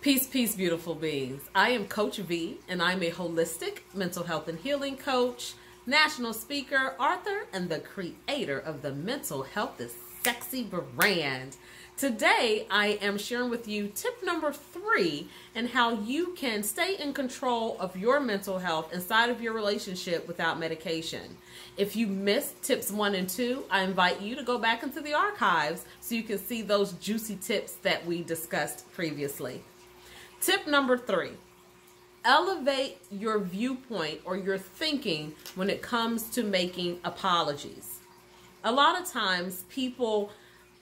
Peace, peace, beautiful beings. I am Coach V, and I'm a holistic mental health and healing coach, national speaker, author, and the creator of the Mental Health is Sexy brand. Today, I am sharing with you tip number 3 and how you can stay in control of your mental health inside of your relationship without medication. If you missed tips 1 and 2, I invite you to go back into the archives so you can see those juicy tips that we discussed previously. Tip number 3, elevate your viewpoint or your thinking when it comes to making apologies. A lot of times people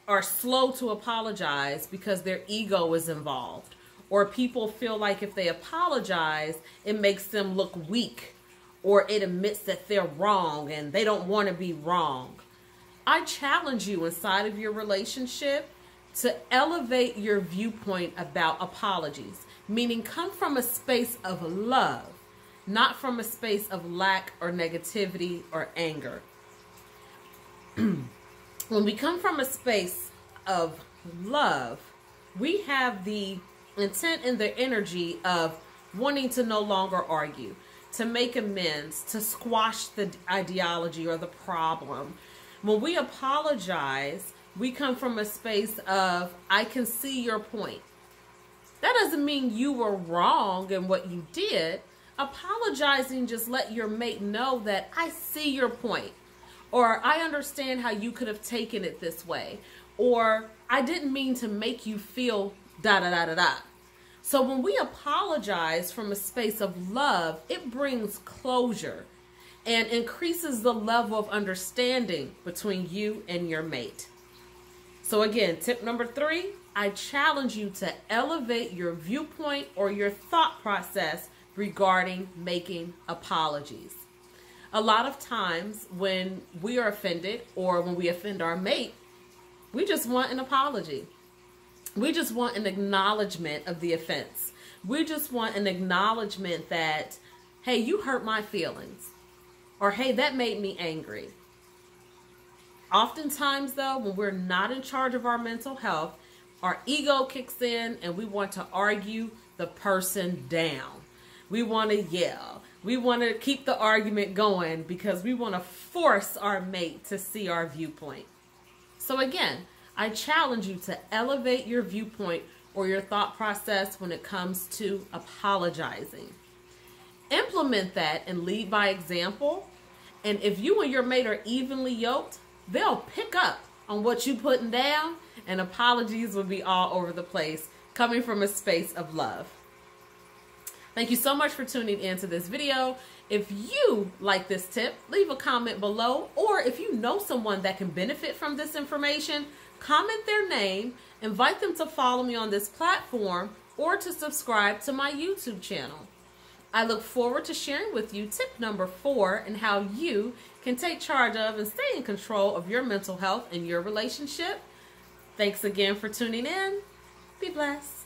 are slow to apologize because their ego is involved, or people feel like if they apologize, it makes them look weak, or it admits that they're wrong and they don't want to be wrong. I challenge you inside of your relationship to elevate your viewpoint about apologies, meaning come from a space of love, not from a space of lack or negativity or anger. When we come from a space of love, we have the intent and the energy of wanting to no longer argue, to make amends, to squash the ideology or the problem. When we apologize, we come from a space of, I can see your point. That doesn't mean you were wrong in what you did. Apologizing just let your mate know that I see your point, or I understand how you could have taken it this way, or I didn't mean to make you feel da da da da da. So when we apologize from a space of love, it brings closure and increases the level of understanding between you and your mate. So again, tip number 3, I challenge you to elevate your viewpoint or your thought process regarding making apologies. A lot of times when we are offended or when we offend our mate, we just want an apology. We just want an acknowledgement of the offense. We just want an acknowledgement that, hey, you hurt my feelings, or hey, that made me angry. Oftentimes, though, when we're not in charge of our mental health, our ego kicks in and we want to argue the person down. We want to yell. We want to keep the argument going because we want to force our mate to see our viewpoint. So again, I challenge you to elevate your viewpoint or your thought process when it comes to apologizing. Implement that and lead by example. And if you and your mate are evenly yoked, they'll pick up on what you're putting down, and apologies will be all over the place, coming from a space of love. Thank you so much for tuning into this video. If you like this tip, leave a comment below, or if you know someone that can benefit from this information, comment their name, invite them to follow me on this platform, or to subscribe to my YouTube channel. I look forward to sharing with you tip number 4 and how you can take charge of and stay in control of your mental health and your relationship. Thanks again for tuning in. Be blessed.